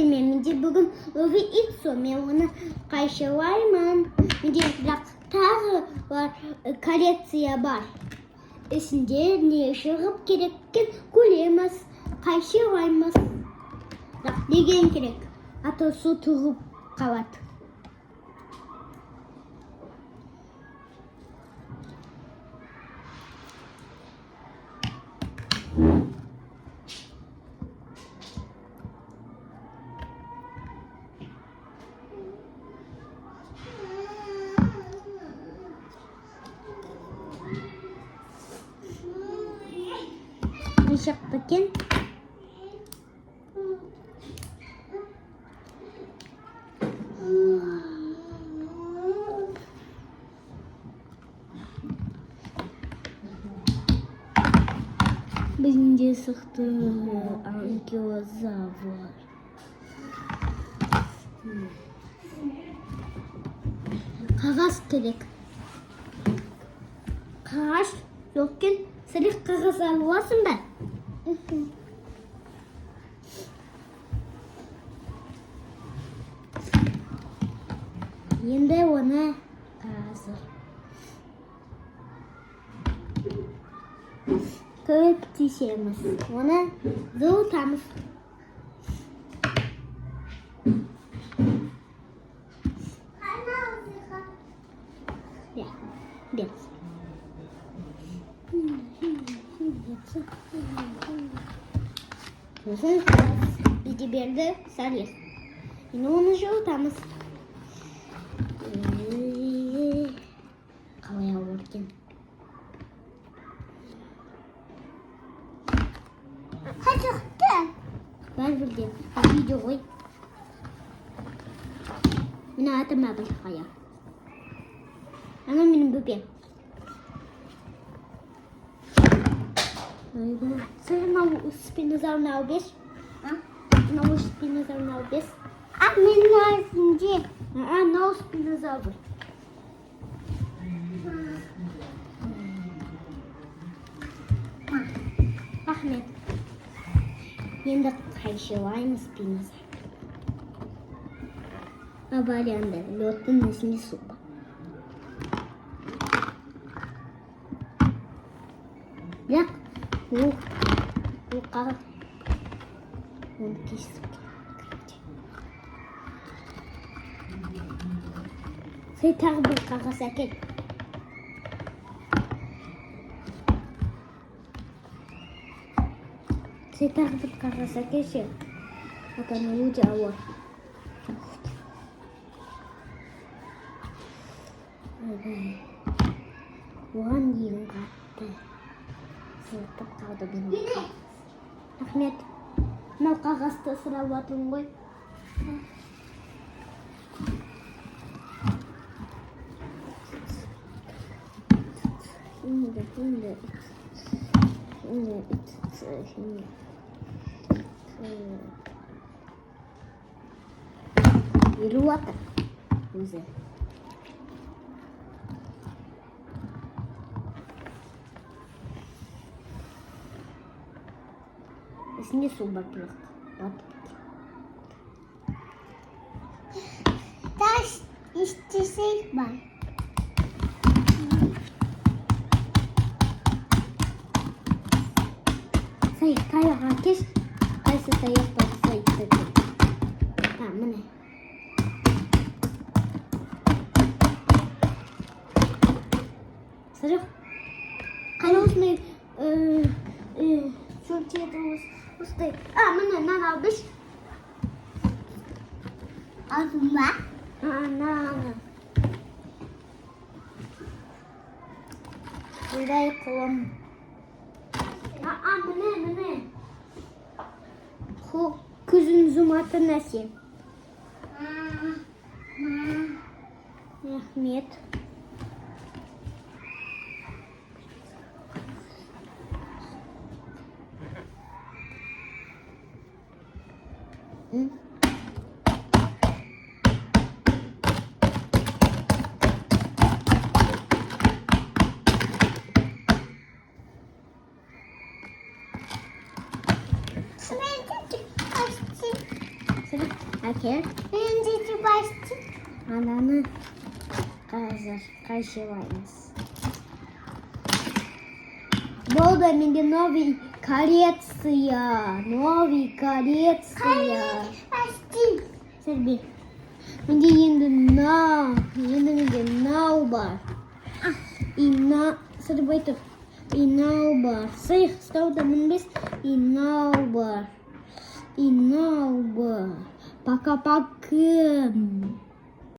менде бүгін ылғи ит со, мен оны қайшылаймын. Менде бірақ тағы бар коллекция бар. Ішінде не шығып кереккен көреміз, қайшылаймыз. Бірақ деген керек, ато су тұғып қалады. Шықты екен. Бізде шықты анкилозавр. Қағаз керек. Қағаз жоқ екен. Сырық қағаз аласың ба? Енді оны қазір көп тесеміз. Оны жылытамыз. Бізде берді сарес. Енді оны жылытамыз. Қалай ауыр екен. Қашықты. Бар бірден. Видео ғой. Мені атым Әбілқайыр. Ана менің бөпем. Мынау спинозаврны алып бер. Мынау спинозаврны алып бер. Менің арасында. Мынау спинозавр. Рахмет. Енді қайшылаймыз спинозавр. Абарянда лёттың үстінде су бар. Бірақ ол қағаз. Оны кесіп керек. Сен тағы бір қағаз әкел. Сен тағы бір қағаз әкелші. Одан өте ауыр. Оған дейін қатты. Сылтып қалды менің қағаз. Рахмет. Мынау қағазды сұрап отырмын ғой. Еріп отыр өзі. Ішінде су бар бірақ. Таш істесек бар. Саяқ таяға кеш. Қайсы саяқ бар саяқта кеш. Міне. Сырық. Қайна осындай шөлтеді осындай. Міне, нан ал біш. Алдың ба? Нан. Бұлдай қолым. Міне. Күзін зұматы нәрсе. Рахмет. Сырық Okey. Birinci başlık. Ananı karşılayız. Болды менде новый коллекция. Новый коллекция. Başlık. Serbi. Менде енді менде нау бар. И сырып айтып. И нау бар. Сыйық ұстауда мінбес. И нау бар. И нау бар. Пока-пока.